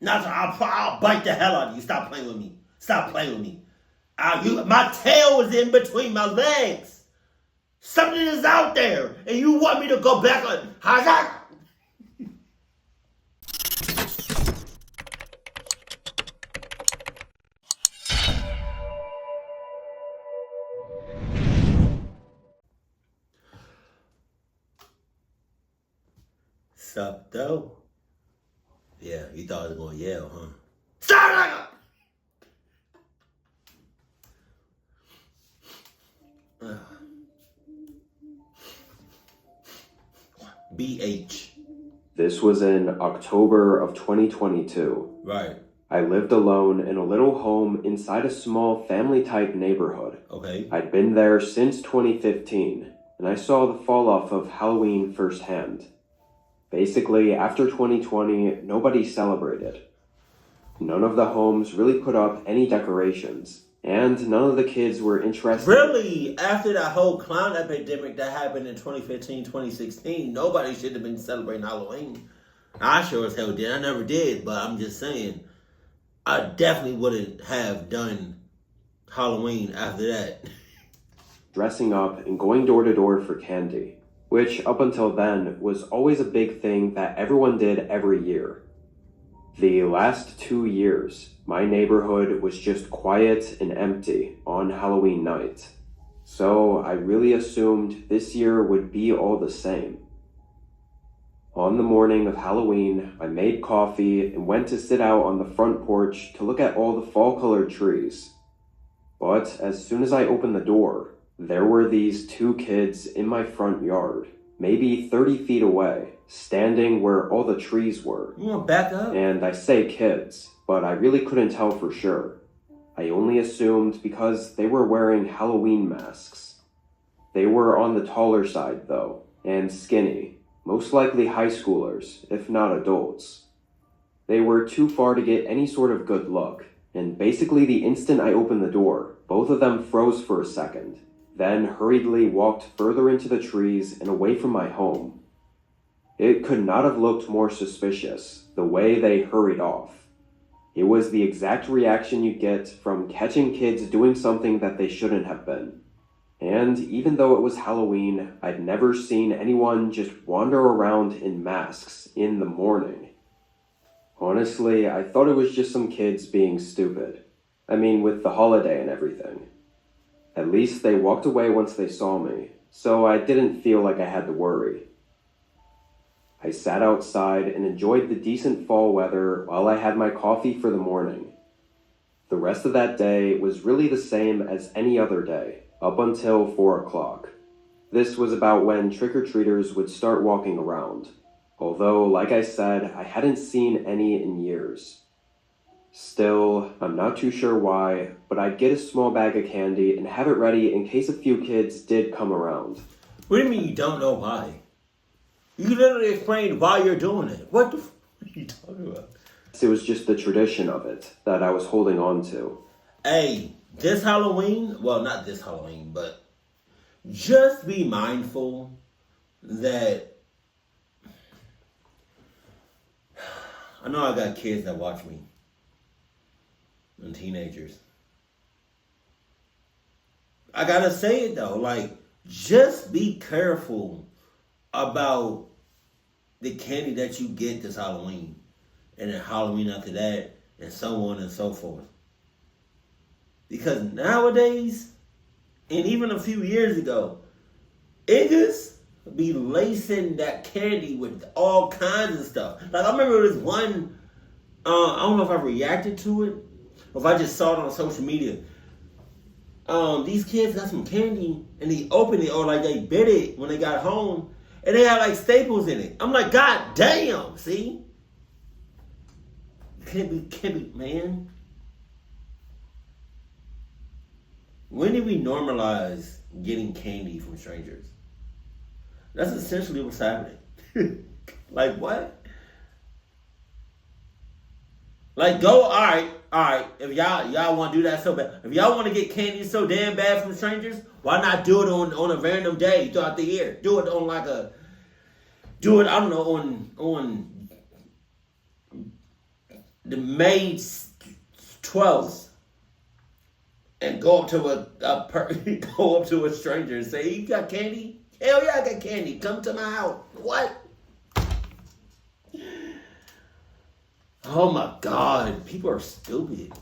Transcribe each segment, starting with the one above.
Not I'll bite the hell out of you. Stop playing with me. Stop playing with me. My tail is in between my legs. Something is out there, and you want me to go back on? How's that? Sup, though? Yeah, you thought I was going to yell, huh? Stop! BH. This was in October of 2022. Right. I lived alone in a little home inside a small family-type neighborhood. Okay. I'd been there since 2015, and I saw the fall-off of Halloween firsthand. Basically, after 2020, nobody celebrated. None of the homes really put up any decorations, and none of the kids were interested. Really? After that whole clown epidemic that happened in 2015, 2016, nobody should have been celebrating Halloween. I sure as hell did. I never did, but I'm just saying, I definitely wouldn't have done Halloween after that. Dressing up and going door to door for candy, which up until then was always a big thing that everyone did every year. The last 2 years, my neighborhood was just quiet and empty on Halloween night. So I really assumed this year would be all the same. On the morning of Halloween, I made coffee and went to sit out on the front porch to look at all the fall-colored trees. But as soon as I opened the door, there were these 2 kids in my front yard, maybe 30 feet away, standing where all the trees were. You want to back up? And I say kids, but I really couldn't tell for sure. I only assumed because they were wearing Halloween masks. They were on the taller side, though, and skinny, most likely high schoolers, if not adults. They were too far to get any sort of good look, and basically the instant I opened the door, both of them froze for a second, then hurriedly walked further into the trees and away from my home. It could not have looked more suspicious, the way they hurried off. It was the exact reaction you get from catching kids doing something that they shouldn't have been. And even though it was Halloween, I'd never seen anyone just wander around in masks in the morning. Honestly, I thought it was just some kids being stupid. I mean, with the holiday and everything. At least they walked away once they saw me, so I didn't feel like I had to worry. I sat outside and enjoyed the decent fall weather while I had my coffee for the morning. The rest of that day was really the same as any other day, up until 4 o'clock. This was about when trick-or-treaters would start walking around, although, like I said, I hadn't seen any in years. Still, I'm not too sure why, but I'd get a small bag of candy and have it ready in case a few kids did come around. What do you mean you don't know why? You literally explained why you're doing it. What the f*** are you talking about? It was just the tradition of it that I was holding on to. Hey, this Halloween, well, not this Halloween, but just be mindful that I know I got kids that watch me and teenagers. I gotta say it though, like, just be careful about the candy that you get this Halloween, and then Halloween after that, and so on and so forth. Because nowadays, and even a few years ago, niggas be lacing that candy with all kinds of stuff. Like, I remember this one, I don't know if I reacted to it, or if I just saw it on social media. These kids got some candy, and they opened it, or like they bit it when they got home, and they had like staples in it. I'm like, God damn, see? Can't be, man. When did we normalize getting candy from strangers? That's essentially what's happening. Like, what? Like, go, all right. If y'all want to do that so bad, if y'all want to get candy so damn bad from strangers, why not do it on a random day throughout the year? Do it on I don't know, on the May 12th and go up to go up to a stranger and say, "You got candy?" Hell yeah, I got candy. Come to my house. What? Oh my God, people are stupid.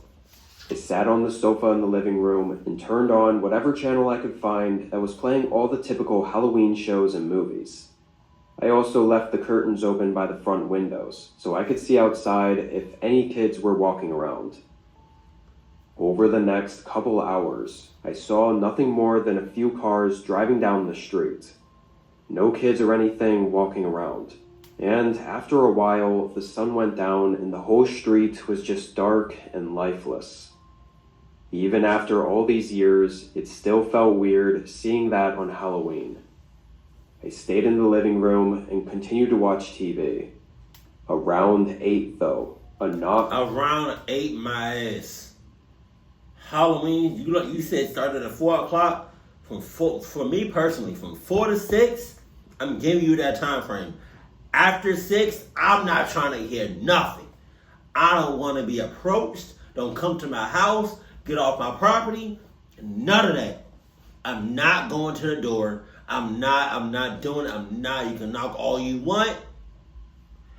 I sat on the sofa in the living room and turned on whatever channel I could find that was playing all the typical Halloween shows and movies. I also left the curtains open by the front windows so I could see outside if any kids were walking around. Over the next couple hours, I saw nothing more than a few cars driving down the street. No kids or anything walking around. And after a while, the sun went down and the whole street was just dark and lifeless. Even after all these years, it still felt weird seeing that on Halloween. I stayed in the living room and continued to watch TV. Around 8 though, a knock. Around 8, my ass. Halloween, you said started at 4 o'clock. For me personally, from 4 to 6, I'm giving you that time frame. After 6, I'm not trying to hear nothing. I don't want to be approached. Don't come to my house. Get off my property. None of that. I'm not going to the door. I'm not doing it. You can knock all you want.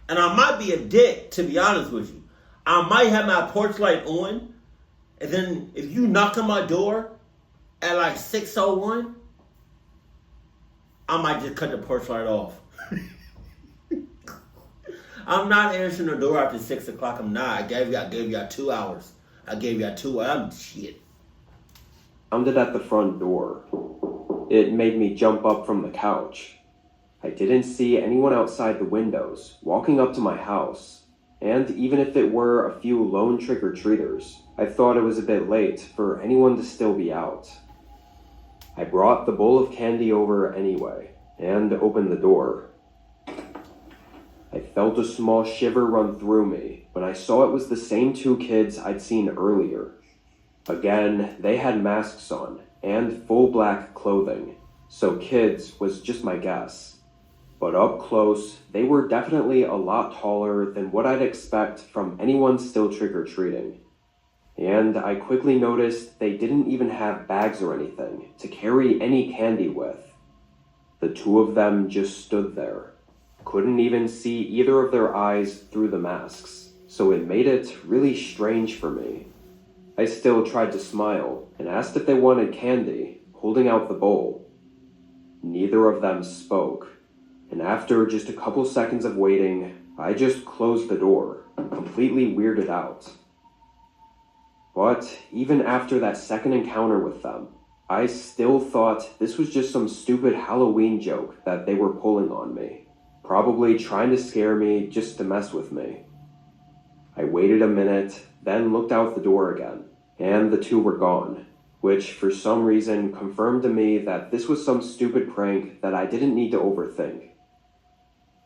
And I might be a dick, to be honest with you. I might have my porch light on. And then if you knock on my door at like 6:01, I might just cut the porch light off. I'm not answering the door after 6 o'clock. I'm not. I gave y'all 2 hours. I gave y'all 2 hours. I'm shit. Sounded at the front door. It made me jump up from the couch. I didn't see anyone outside the windows walking up to my house. And even if it were a few lone trick-or-treaters, I thought it was a bit late for anyone to still be out. I brought the bowl of candy over anyway, and opened the door. I felt a small shiver run through me when I saw it was the same 2 kids I'd seen earlier. Again, they had masks on, and full black clothing, so kids was just my guess. But up close, they were definitely a lot taller than what I'd expect from anyone still trick-or-treating. And I quickly noticed they didn't even have bags or anything to carry any candy with. The 2 of them just stood there. Couldn't even see either of their eyes through the masks, so it made it really strange for me. I still tried to smile and asked if they wanted candy, holding out the bowl. Neither of them spoke. And after just a couple seconds of waiting, I just closed the door, completely weirded out. But even after that second encounter with them, I still thought this was just some stupid Halloween joke that they were pulling on me, probably trying to scare me just to mess with me. I waited a minute, then looked out the door again, and the 2 were gone, which for some reason confirmed to me that this was some stupid prank that I didn't need to overthink.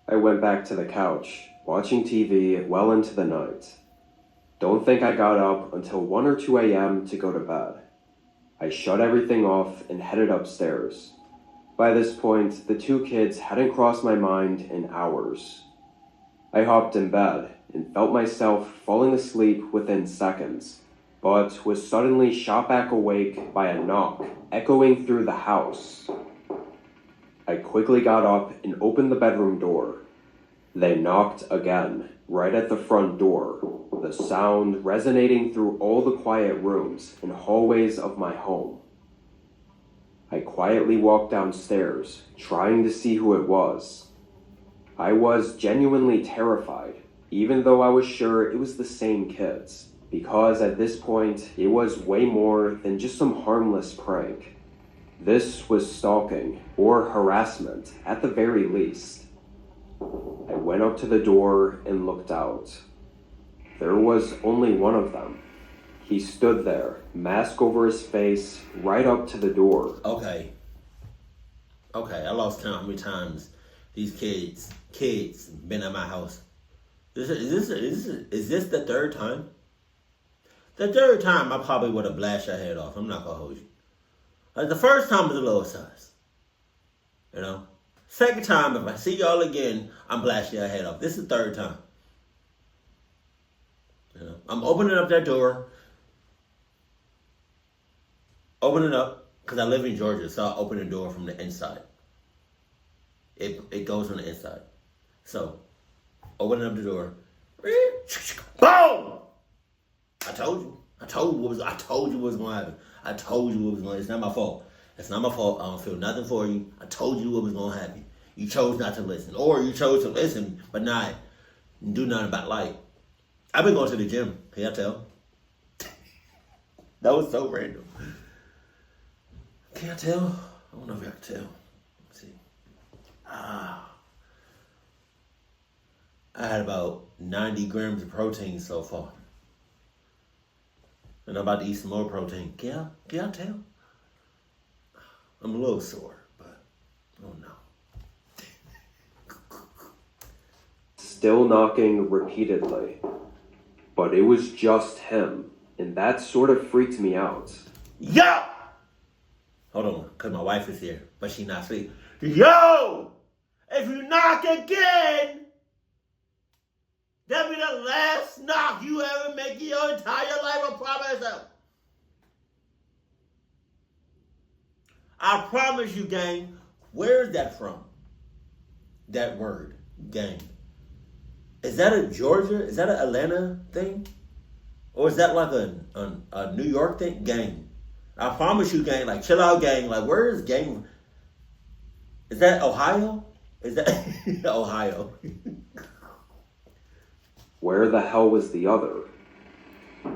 I went back to the couch, watching TV well into the night. Don't think I got up until 1 or 2 a.m. to go to bed. I shut everything off and headed upstairs. By this point, the 2 kids hadn't crossed my mind in hours. I hopped in bed and felt myself falling asleep within seconds, but was suddenly shot back awake by a knock echoing through the house. I quickly got up and opened the bedroom door. They knocked again, right at the front door, the sound resonating through all the quiet rooms and hallways of my home. I quietly walked downstairs, trying to see who it was. I was genuinely terrified, even though I was sure it was the same kids, because at this point, it was way more than just some harmless prank. This was stalking, or harassment, at the very least. I went up to the door and looked out. There was only one of them. He stood there, mask over his face, right up to the door. Okay, I lost count how many times these kids been at my house. Is this the 3rd time? The 3rd time I probably would have blasted your head off. I'm not gonna hold you. Like the first time was a little sus. You know? Second time, if I see y'all again, I'm blasting your head off. This is the 3rd time. I'm opening up that door. Open it up, because I live in Georgia, so I open the door from the inside. It goes on the inside. So, opening up the door. Boom! I told you. I told you what was going to happen. I told you what was going to happen. It's not my fault. It's not my fault. I don't feel nothing for you. I told you what was going to happen. You chose not to listen. Or you chose to listen, but not do nothing about life. I've been going to the gym. Can y'all tell? That was so random. Can y'all tell? I don't know if y'all can tell. Let's see. I had about 90 grams of protein so far. And I'm about to eat some more protein. Can y'all tell? I'm a little sore, but I don't know. Still knocking repeatedly. But it was just him, and that sort of freaked me out. Yo! Hold on, because my wife is here, but she not asleep. Yo! If you knock again, that'll be the last knock you ever make in your entire life, I promise you. I promise you, gang. Where is that from? That word, gang. Is that a Georgia? Is that an Atlanta thing? Or is that like a New York thing? Gang. I promise you, gang. Like, chill out, gang. Like, where is gang? Is that Ohio? Is that Ohio? Where the hell was the other?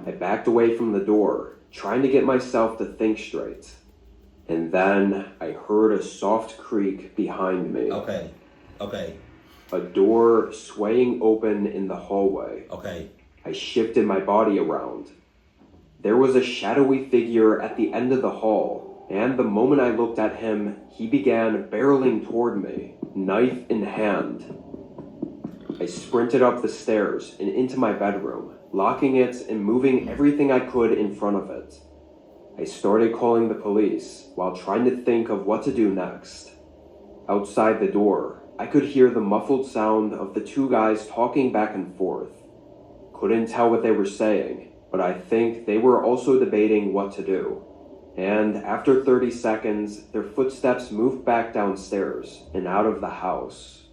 I backed away from the door, trying to get myself to think straight. And then I heard a soft creak behind me. Okay. A door swaying open in the hallway. Okay. I shifted my body around. There was a shadowy figure at the end of the hall, and the moment I looked at him, he began barreling toward me, knife in hand. I sprinted up the stairs and into my bedroom, locking it and moving everything I could in front of it. I started calling the police while trying to think of what to do next. Outside the door, I could hear the muffled sound of the two guys talking back and forth. Couldn't tell what they were saying, but I think they were also debating what to do. And after 30 seconds, their footsteps moved back downstairs and out of the house.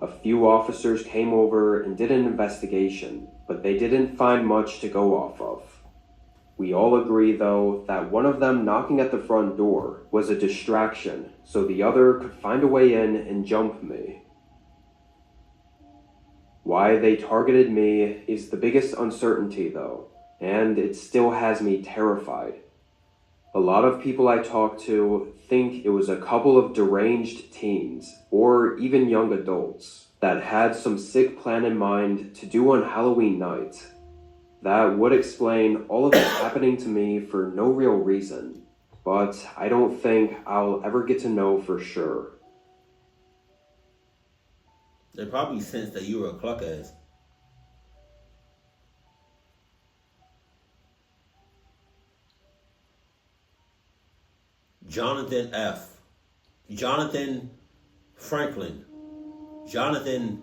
A few officers came over and did an investigation, but they didn't find much to go off of. We all agree, though, that one of them knocking at the front door was a distraction, so the other could find a way in and jump me. Why they targeted me is the biggest uncertainty, though, and it still has me terrified. A lot of people I talk to think it was a couple of deranged teens, or even young adults, that had some sick plan in mind to do on Halloween night. That would explain all of it happening to me for no real reason, but I don't think I'll ever get to know for sure. They probably sensed that you were a cluck ass. Jonathan F. Jonathan Franklin. Jonathan.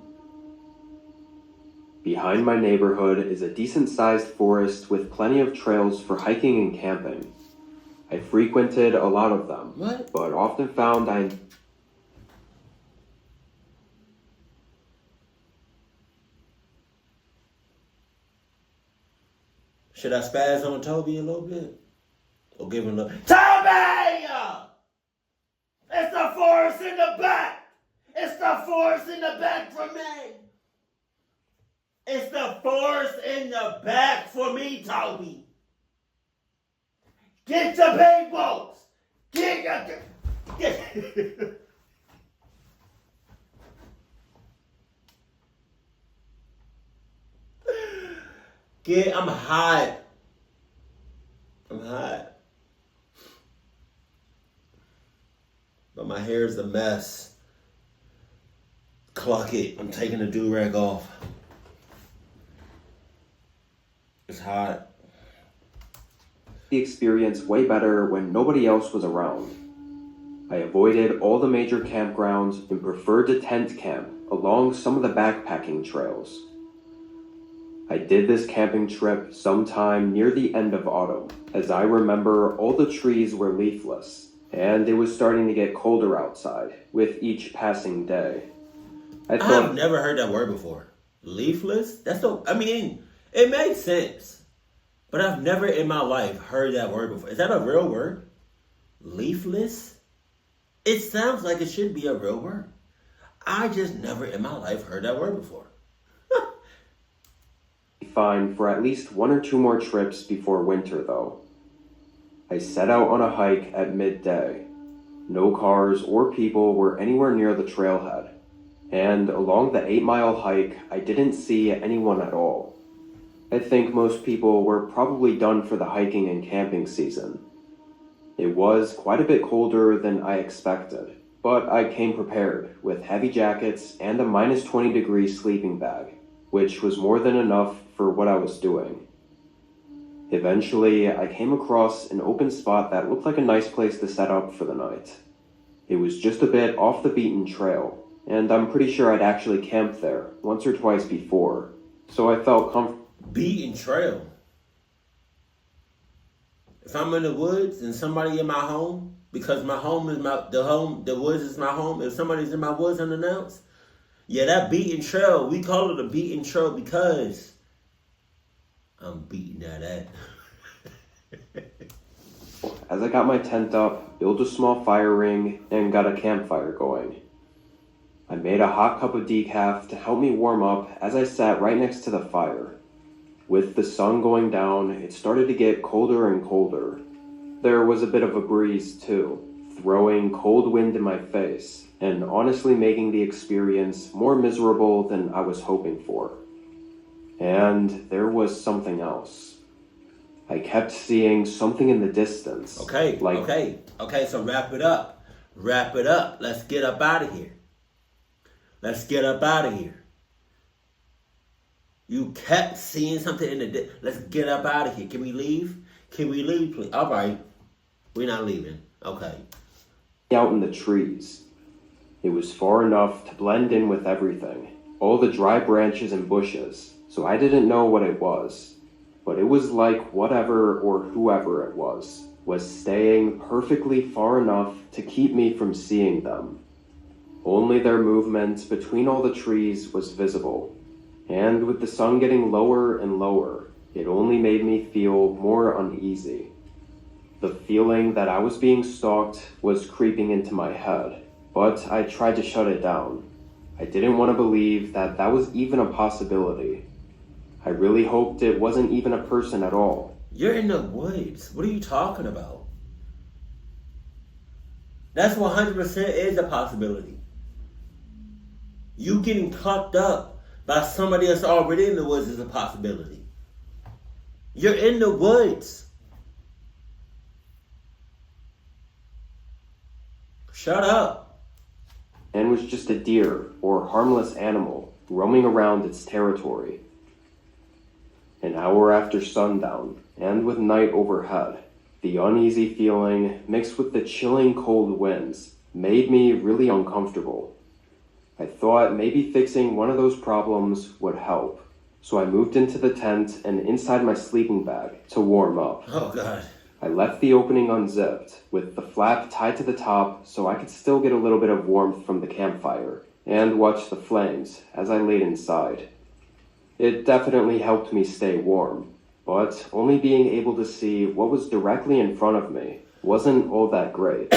Behind my neighborhood is a decent-sized forest with plenty of trails for hiking and camping. I frequented a lot of them, but often found Should I spaz on Toby a little bit? Or give him a little... Toby! It's the forest in the back! It's the forest in the back for me! It's the forest in the back for me, Toby! Get your big boats! Get... I'm hot. But my hair is a mess. Clock it. I'm taking the do-rag off. It's hot. the experience way better when nobody else was around. I avoided all the major campgrounds and preferred to tent camp along some of the backpacking trails. I did this camping trip sometime near the end of autumn. As I remember, all the trees were leafless, and it was starting to get colder outside with each passing day. I've never heard that word before. Leafless? It makes sense. But I've never in my life heard that word before. Is that a real word? Leafless? It sounds like it should be a real word. I just never in my life heard that word before. Fine for at least 1 or 2 more trips before winter, though. I set out on a hike at midday. No cars or people were anywhere near the trailhead, and along the 8-mile hike, I didn't see anyone at all. I think most people were probably done for the hiking and camping season. It was quite a bit colder than I expected, but I came prepared with heavy jackets and a minus 20-degree sleeping bag, which was more than enough for what I was doing. Eventually, I came across an open spot that looked like a nice place to set up for the night. It was just a bit off the beaten trail, and I'm pretty sure I'd actually camped there once or twice before, so I felt comfortable. Beaten trail? If I'm in the woods and somebody in my home, because my home is the woods is my home, if somebody's in my woods unannounced, yeah, that beaten trail, we call it a beaten trail because I'm beating that at. As I got my tent up, built a small fire ring, and got a campfire going. I made a hot cup of decaf to help me warm up as I sat right next to the fire. With the sun going down, it started to get colder and colder. There was a bit of a breeze too, throwing cold wind in my face, and honestly making the experience more miserable than I was hoping for. And there was something else. I kept seeing something in the distance. Okay, so wrap it up. Wrap it up. Let's get up out of here. You kept seeing something in the distance. Let's get up out of here. Can we leave? Can we leave, please? All right. We're not leaving. Okay. Out in the trees. It was far enough to blend in with everything. All the dry branches and bushes. So I didn't know what it was. But it was like whatever or whoever it was staying perfectly far enough to keep me from seeing them. Only their movement between all the trees was visible. And with the sun getting lower and lower, it only made me feel more uneasy. The feeling that I was being stalked was creeping into my head, but I tried to shut it down. I didn't want to believe that that was even a possibility. I really hoped it wasn't even a person at all. You're in the woods. What are you talking about? That's 100% is a possibility. You getting plucked up by somebody that's already in the woods is a possibility. You're in the woods. Shut up. And was just a deer or harmless animal roaming around its territory. An hour after sundown, and with night overhead, the uneasy feeling mixed with the chilling cold winds made me really uncomfortable. I thought maybe fixing one of those problems would help, so I moved into the tent and inside my sleeping bag to warm up. Oh, God. I left the opening unzipped, with the flap tied to the top so I could still get a little bit of warmth from the campfire, and watch the flames as I laid inside. It definitely helped me stay warm, but only being able to see what was directly in front of me wasn't all that great.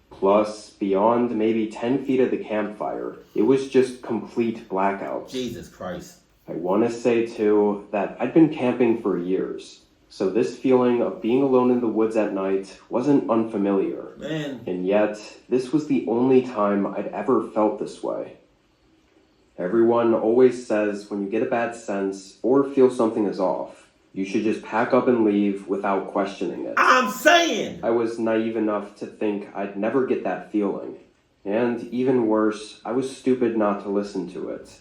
Plus, beyond maybe 10 feet of the campfire, it was just complete blackout. Jesus Christ. I want to say, too, that I'd been camping for years, so this feeling of being alone in the woods at night wasn't unfamiliar. Man. And yet, this was the only time I'd ever felt this way. Everyone always says when you get a bad sense or feel something is off, you should just pack up and leave without questioning it. I'm saying! I was naive enough to think I'd never get that feeling. And even worse, I was stupid not to listen to it.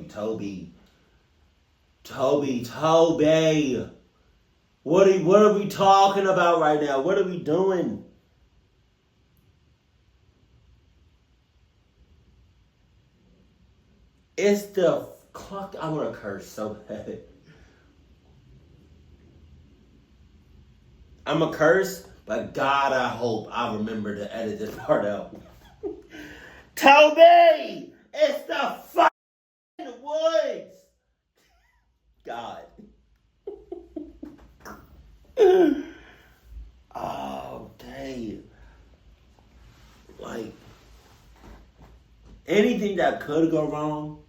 Toby. Toby. What are we talking about right now? What are we doing? It's the clock. I want to curse so bad. I'm a curse, but God, I hope I remember to edit this part out. Toby! It's the fucking woods! God. Oh, dang. Like, anything that could go wrong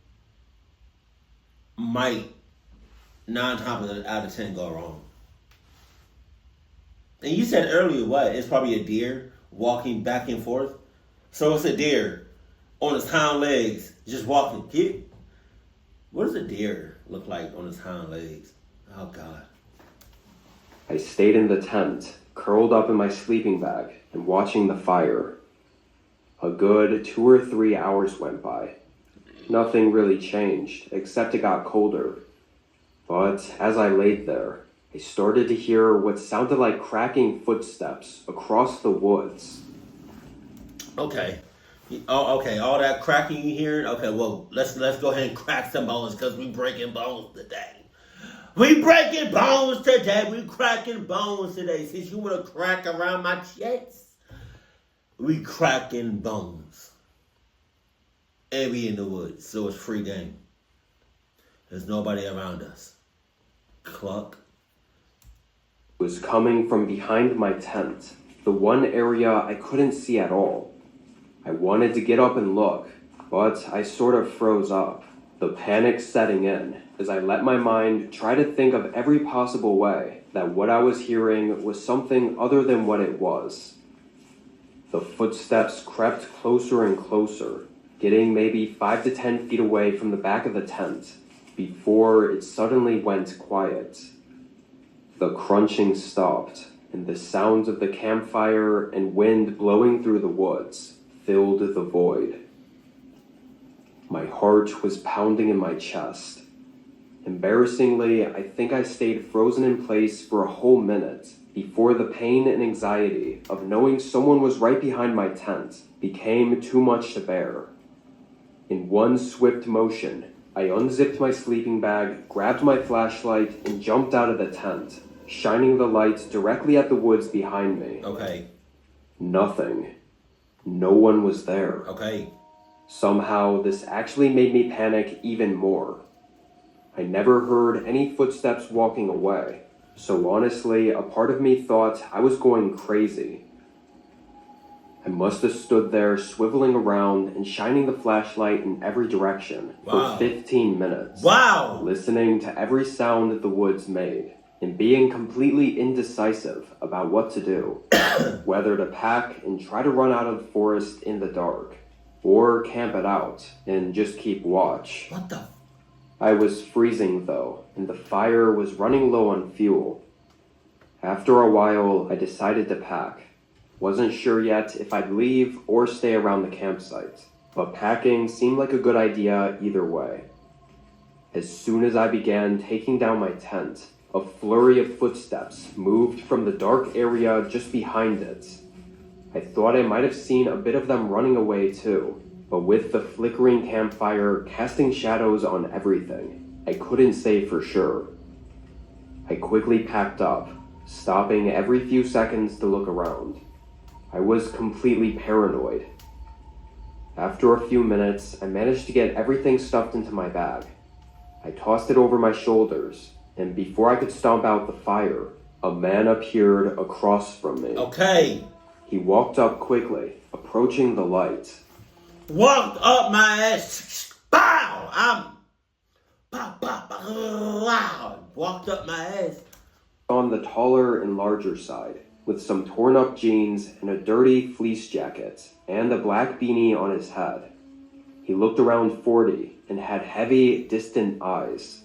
might 9 times out of 10 go wrong. And you said earlier, what? It's probably a deer walking back and forth. So it's a deer on his hind legs, just walking. What does a deer look like on his hind legs? Oh, God. I stayed in the tent, curled up in my sleeping bag, and watching the fire. A good 2 or 3 hours went by. Nothing really changed, except it got colder. But as I laid there, I started to hear what sounded like cracking footsteps across the woods. Okay. Oh, okay. All that cracking you hearing? Okay, well, let's go ahead and crack some bones because we breaking bones today. We breaking bones today. We cracking bones today. Since you want to crack around my chest, we cracking bones. And we in the woods, so it's free game. There's nobody around us. Cluck. It was coming from behind my tent, the one area I couldn't see at all. I wanted to get up and look, but I sort of froze up, the panic setting in as I let my mind try to think of every possible way that what I was hearing was something other than what it was. The footsteps crept closer and closer, getting maybe 5 to 10 feet away from the back of the tent, before it suddenly went quiet. The crunching stopped, and the sounds of the campfire and wind blowing through the woods filled the void. My heart was pounding in my chest. Embarrassingly, I think I stayed frozen in place for a whole minute before the pain and anxiety of knowing someone was right behind my tent became too much to bear. In one swift motion, I unzipped my sleeping bag, grabbed my flashlight, and jumped out of the tent, shining the light directly at the woods behind me. Okay. Nothing. No one was there. Okay. Somehow, this actually made me panic even more. I never heard any footsteps walking away, so honestly, a part of me thought I was going crazy. I must have stood there swiveling around and shining the flashlight in every direction for 15 minutes. Wow! Listening to every sound that the woods made and being completely indecisive about what to do, whether to pack and try to run out of the forest in the dark, or camp it out and just keep watch. What the? I was freezing though, and the fire was running low on fuel. After a while, I decided to pack. Wasn't sure yet if I'd leave or stay around the campsite, but packing seemed like a good idea either way. As soon as I began taking down my tent, a flurry of footsteps moved from the dark area just behind it. I thought I might have seen a bit of them running away too, but with the flickering campfire casting shadows on everything, I couldn't say for sure. I quickly packed up, stopping every few seconds to look around. I was completely paranoid. After a few minutes, I managed to get everything stuffed into my bag. I tossed it over my shoulders, and before I could stomp out the fire, a man appeared across from me. Okay. He walked up quickly, approaching the light. Walked up my ass. Bow! Wow! Walked up my ass. On the taller and larger side, with some torn up jeans and a dirty fleece jacket, and a black beanie on his head. He looked around 40 and had heavy, distant eyes.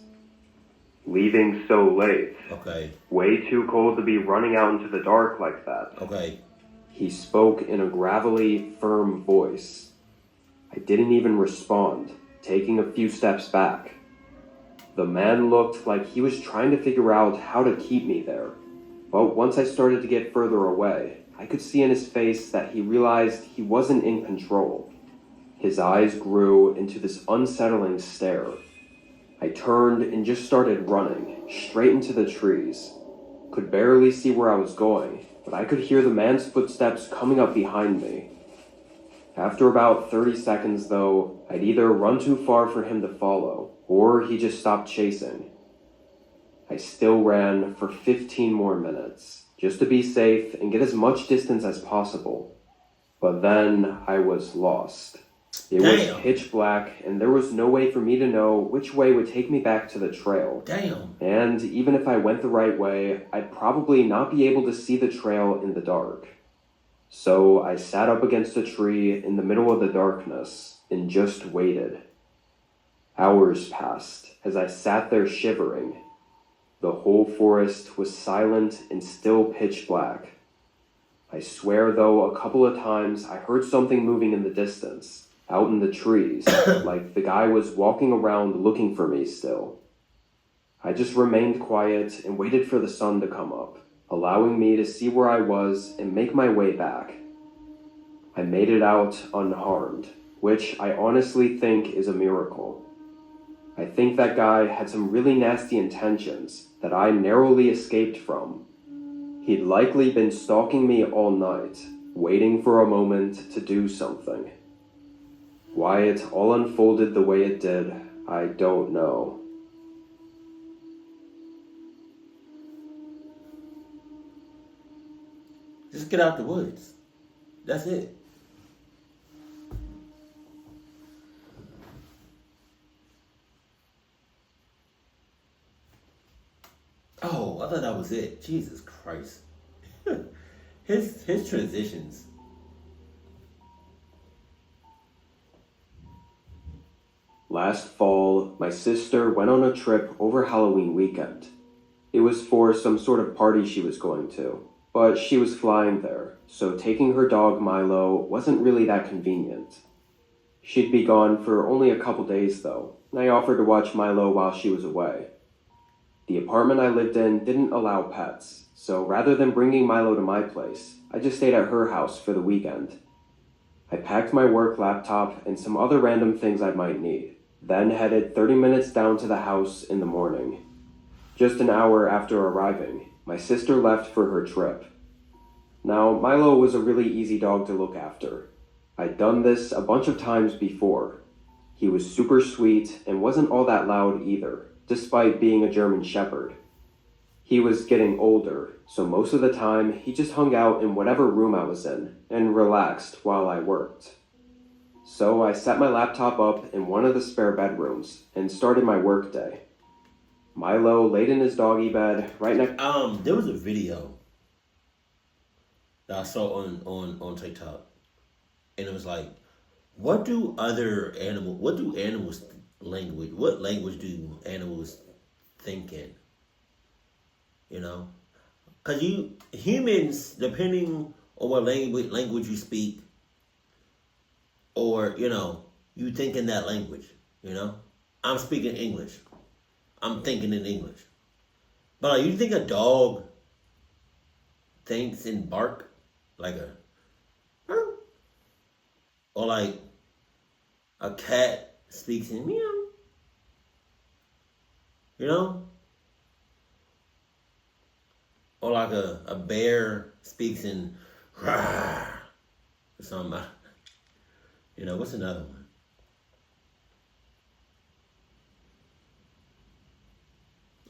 Leaving so late. Okay. Way too cold to be running out into the dark like that. Okay. He spoke in a gravelly, firm voice. I didn't even respond, taking a few steps back. The man looked like he was trying to figure out how to keep me there. But once I started to get further away, I could see in his face that he realized he wasn't in control. His eyes grew into this unsettling stare. I turned and just started running, straight into the trees. Could barely see where I was going, but I could hear the man's footsteps coming up behind me. After about 30 seconds, though, I'd either run too far for him to follow, or he just stopped chasing. I still ran for 15 more minutes, just to be safe and get as much distance as possible. But then I was lost. It was pitch black, and there was no way for me to know which way would take me back to the trail. Damn. And even if I went the right way, I'd probably not be able to see the trail in the dark. So I sat up against a tree in the middle of the darkness and just waited. Hours passed as I sat there shivering. The whole forest was silent and still pitch black. I swear, though, a couple of times I heard something moving in the distance, out in the trees, like the guy was walking around looking for me still. I just remained quiet and waited for the sun to come up, allowing me to see where I was and make my way back. I made it out unharmed, which I honestly think is a miracle. I think that guy had some really nasty intentions that I narrowly escaped from. He'd likely been stalking me all night, waiting for a moment to do something. Why it all unfolded the way it did, I don't know. Just get out the woods. That's it. Oh, I thought that was it. Jesus Christ. his transitions. Last fall, my sister went on a trip over Halloween weekend. It was for some sort of party she was going to, but she was flying there, so taking her dog Milo wasn't really that convenient. She'd be gone for only a couple days though, and I offered to watch Milo while she was away. The apartment I lived in didn't allow pets, so rather than bringing Milo to my place, I just stayed at her house for the weekend. I packed my work laptop and some other random things I might need, then headed 30 minutes down to the house in the morning. Just an hour after arriving, my sister left for her trip. Now, Milo was a really easy dog to look after. I'd done this a bunch of times before. He was super sweet and wasn't all that loud either, despite being a German Shepherd. He was getting older, so most of the time he just hung out in whatever room I was in and relaxed while I worked. So I set my laptop up in one of the spare bedrooms and started my workday. Milo laid in his doggy bed right next. There was a video that I saw on TikTok, and it was like, what language do animals think in? You know, because humans, depending on what language you speak, or you think in that language. I'm speaking English. I'm thinking in English. But you think a dog thinks in bark, like a, or like a cat speaks in meow. Or like a bear speaks in rah, or something. What's another one?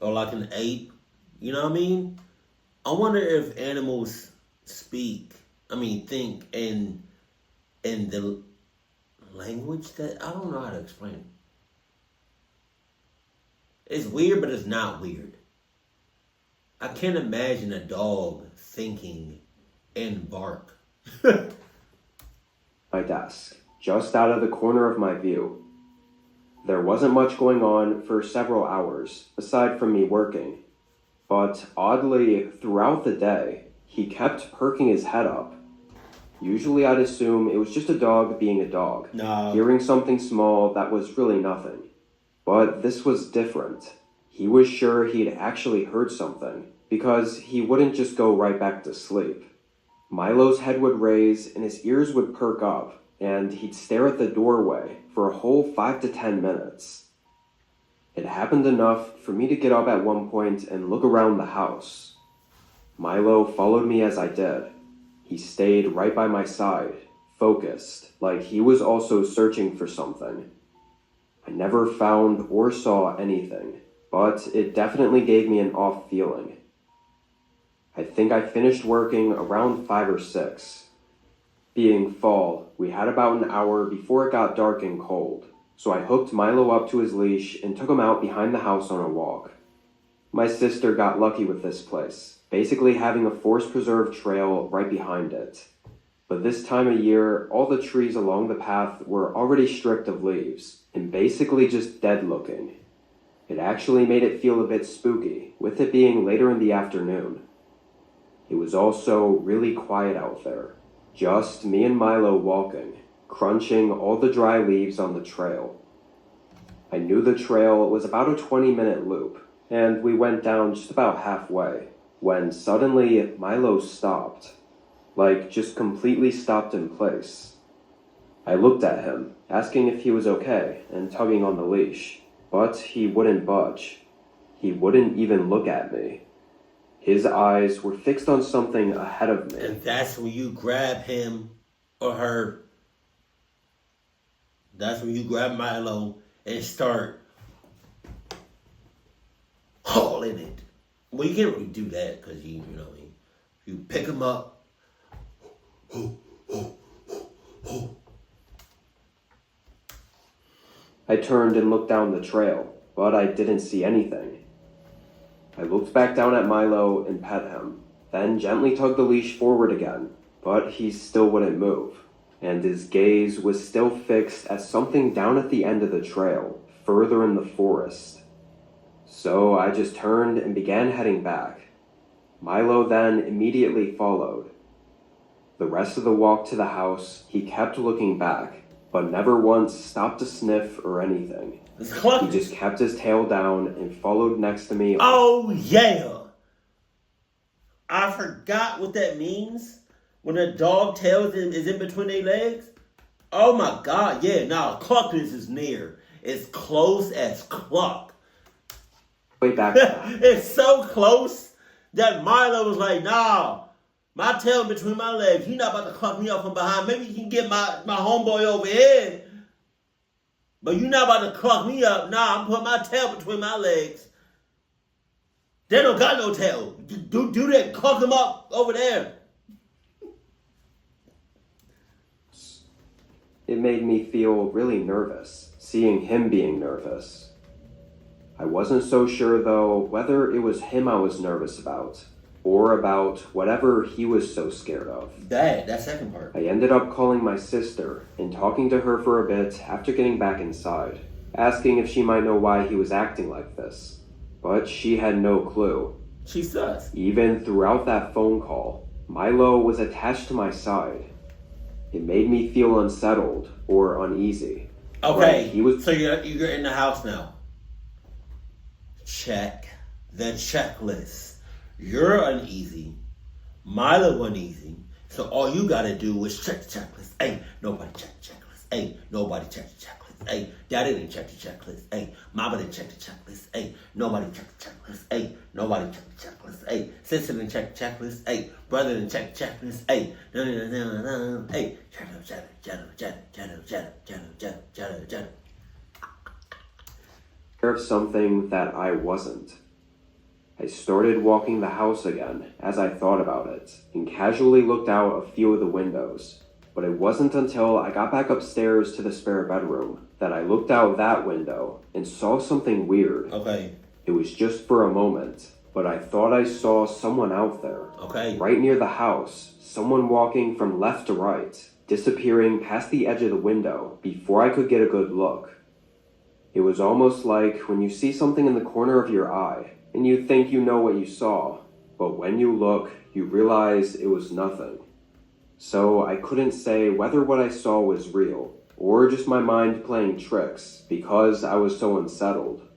Or like an ape. You know what I mean? I wonder if animals think in the language that I don't know how to explain it. It's weird, but it's not weird. I can't imagine a dog thinking in bark. My desk, just out of the corner of my view. There wasn't much going on for several hours, aside from me working. But oddly, throughout the day, he kept perking his head up. Usually I'd assume it was just a dog being a dog, No. hearing something small that was really nothing. But this was different. He was sure he'd actually heard something, because he wouldn't just go right back to sleep. Milo's head would raise and his ears would perk up, and he'd stare at the doorway for a whole 5 to 10 minutes. It happened enough for me to get up at one point and look around the house. Milo followed me as I did. He stayed right by my side, focused, like he was also searching for something. I never found or saw anything, but it definitely gave me an off feeling. I think I finished working around 5 or 6. Being fall, we had about an hour before it got dark and cold, so I hooked Milo up to his leash and took him out behind the house on a walk. My sister got lucky with this place, basically having a forest-preserved trail right behind it. But this time of year, all the trees along the path were already stripped of leaves, and basically just dead-looking. It actually made it feel a bit spooky, with it being later in the afternoon. It was also really quiet out there, just me and Milo walking, crunching all the dry leaves on the trail. I knew the trail was about a 20-minute loop, and we went down just about halfway, when suddenly Milo stopped. Like, just completely stopped in place. I looked at him, asking if he was okay, and tugging on the leash, but he wouldn't budge. He wouldn't even look at me. His eyes were fixed on something ahead of me. And that's when you grab him or her. That's when you grab Milo and start hauling it. Well, you can't really do that because you pick him up. I turned and looked down the trail, but I didn't see anything. I looked back down at Milo and pet him, then gently tugged the leash forward again, but he still wouldn't move, and his gaze was still fixed at something down at the end of the trail, further in the forest. So I just turned and began heading back. Milo then immediately followed. The rest of the walk to the house, he kept looking back, but never once stopped to sniff or anything. He just kept his tail down and followed next to me. Oh, yeah. I forgot what that means. When a dog tail is in between their legs. Oh, my God. Yeah, now cluckness is near. It's close as cluck. Way back. It's so close that Milo was like, nah, my tail between my legs. You're not about to cluck me up from behind. Maybe you can get my homeboy over here. But you're not about to cluck me up. Nah, I'm putting my tail between my legs. They don't got no tail. Do that. Cluck them up over there. It made me feel really nervous, seeing him being nervous. I wasn't so sure, though, whether it was him I was nervous about, or about whatever he was so scared of. That second part. I ended up calling my sister and talking to her for a bit after getting back inside, asking if she might know why he was acting like this. But she had no clue. She sus. Even throughout that phone call, Milo was attached to my side. It made me feel unsettled or uneasy. Okay, like so you're in the house now. Check the checklist. You're uneasy. Milo uneasy. So all you gotta do is check the checklist. Hey, nobody check the checklist. Hey, nobody check the checklist. Hey, daddy didn't check the checklist. Hey, mama didn't check the checklist. Hey, nobody check the checklist. Hey, nobody check the checklist. Hey, sister didn't check the checklist. Hey, brother didn't check the checklist. Hey, hey, of something that I wasn't. I started walking the house again as I thought about it, and casually looked out a few of the windows. But it wasn't until I got back upstairs to the spare bedroom that I looked out that window and saw something weird. Okay. It was just for a moment, but I thought I saw someone out there. Okay. Right near the house, someone walking from left to right, disappearing past the edge of the window before I could get a good look. It was almost like when you see something in the corner of your eye, and you think you know what you saw, but when you look, you realize it was nothing. So I couldn't say whether what I saw was real, or just my mind playing tricks because I was so unsettled.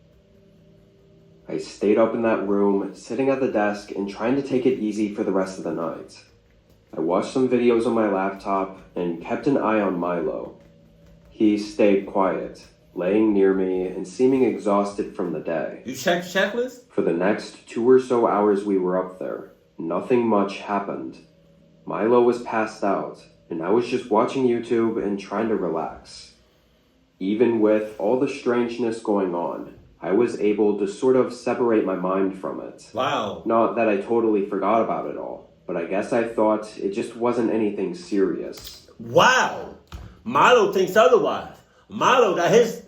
I stayed up in that room, sitting at the desk and trying to take it easy for the rest of the night. I watched some videos on my laptop and kept an eye on Milo. He stayed quiet, laying near me and seeming exhausted from the day. You checked the checklist? For the next 2 or so hours we were up there, nothing much happened. Milo was passed out, and I was just watching YouTube and trying to relax. Even with all the strangeness going on, I was able to sort of separate my mind from it. Wow. Not that I totally forgot about it all, but I guess I thought it just wasn't anything serious. Wow. Milo thinks otherwise. Milo got his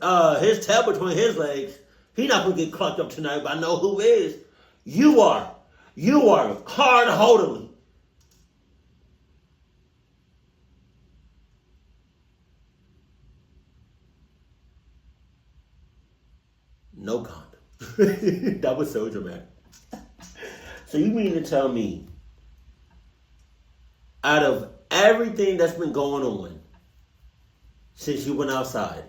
tail between his legs. He not gonna get clucked up tonight, but I know who is. You are. You are hard-heartedly. No condom. That was so dramatic. So you mean to tell me, out of everything that's been going on since you went outside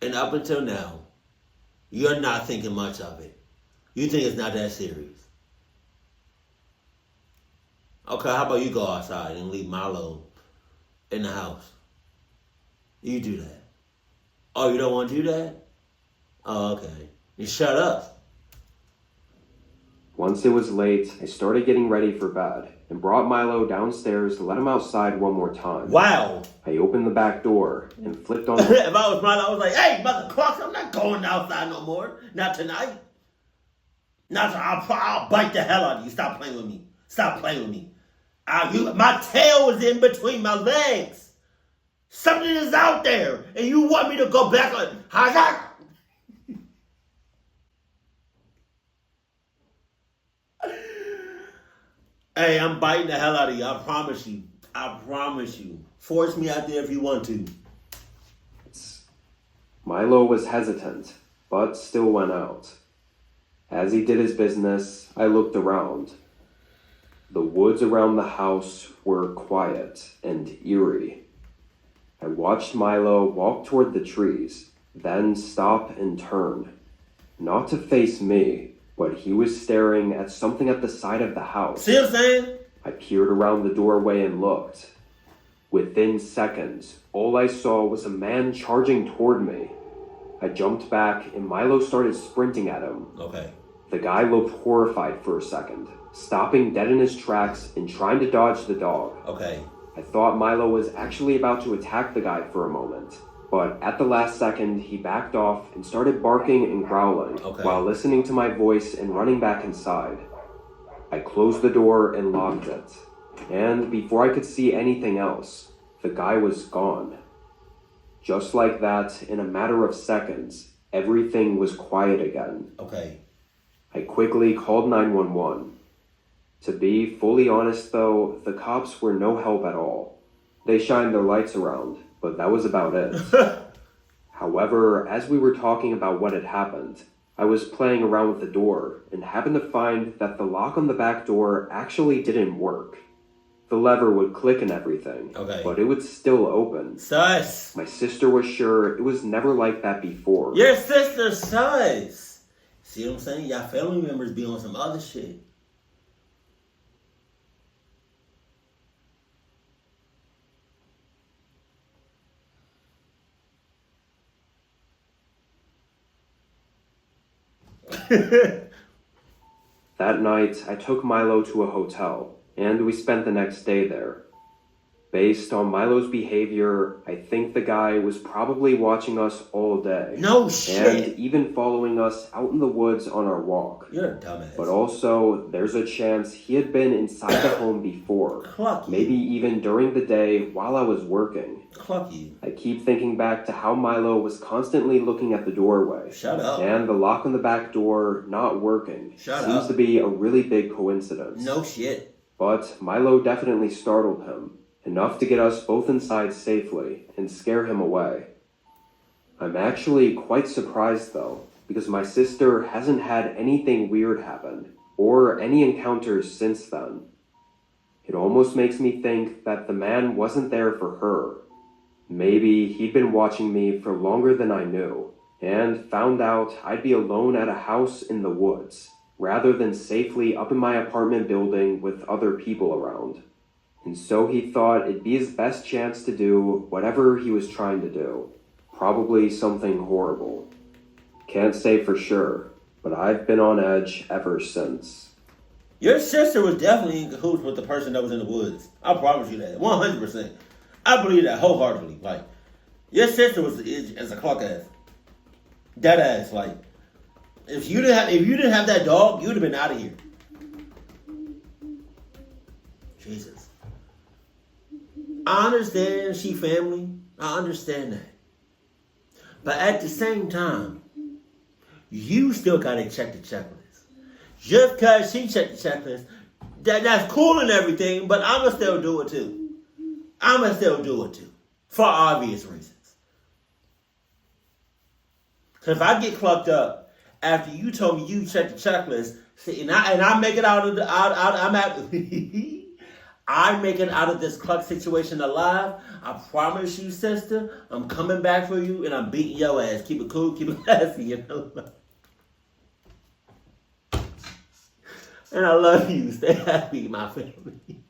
and up until now, you're not thinking much of it? You think it's not that serious? Okay, how about you go outside and leave Milo in the house? You do that. Oh, you don't want to do that? Oh, okay. You shut up. Once it was late, I started getting ready for bed and brought Milo downstairs to let him outside one more time. Wow. I opened the back door and flipped on If I was Milo, I was like, hey, Mother Cross, I'm not going outside no more. Not tonight. I'll bite the hell out of you. Stop playing with me. Stop playing with me. My tail is in between my legs. Something is out there, and you want me to go back on. How's that? Hey, I'm biting the hell out of you. I promise you. I promise you. Force me out there if you want to. Milo was hesitant, but still went out. As he did his business, I looked around. The woods around the house were quiet and eerie. I watched Milo walk toward the trees, then stop and turn. Not to face me, but he was staring at something at the side of the house. See what I'm saying? I peered around the doorway and looked. Within seconds, all I saw was a man charging toward me. I jumped back and Milo started sprinting at him. Okay. The guy looked horrified for a second, stopping dead in his tracks and trying to dodge the dog. Okay. I thought Milo was actually about to attack the guy for a moment, but at the last second, he backed off and started barking and growling while listening to my voice and running back inside. I closed the door and locked it, and before I could see anything else, the guy was gone. Just like that, in a matter of seconds, everything was quiet again. Okay. I quickly called 911. To be fully honest though, the cops were no help at all. They shined their lights around, but that was about it. However, as we were talking about what had happened, I was playing around with the door and happened to find that the lock on the back door actually didn't work. The lever would click and everything, but it would still open. Sus. My sister was sure it was never like that before. Your sister sus. See what I'm saying? Y'all family members be on some other shit. That night, I took Milo to a hotel, and we spent the next day there. Based on Milo's behavior, I think the guy was probably watching us all day. No shit. And even following us out in the woods on our walk. You're a dumbass. But also, there's a chance he had been inside the home before. Cluck you. Maybe even during the day while I was working. Cluck you. I keep thinking back to how Milo was constantly looking at the doorway. Shut up. And the lock on the back door not working. Shut Seems up. to be a really big coincidence. No shit. But Milo definitely startled him. Enough to get us both inside safely and scare him away. I'm actually quite surprised though, because my sister hasn't had anything weird happen, or any encounters since then. It almost makes me think that the man wasn't there for her. Maybe he'd been watching me for longer than I knew, and found out I'd be alone at a house in the woods, rather than safely up in my apartment building with other people around. And so he thought it'd be his best chance to do whatever he was trying to do. Probably something horrible. Can't say for sure, but I've been on edge ever since. Your sister was definitely in cahoots with the person that was in the woods. I promise you that. 100%. I believe that wholeheartedly. Like, your sister was as a clock ass. Dead ass. Like, if you didn't have that dog, you'd have been out of here. Jesus. I understand she family. I understand that. But at the same time, you still gotta check the checklist. Just cause she checked the checklist, that's cool and everything, but I'ma still do it too. For obvious reasons. Cause if I get clucked up after you told me you checked the checklist, see, and I make it out of the I make it out of this cluck situation alive. I promise you, sister, I'm coming back for you and I'm beating your ass. Keep it cool, keep it classy, you know. And I love you. Stay happy, my family.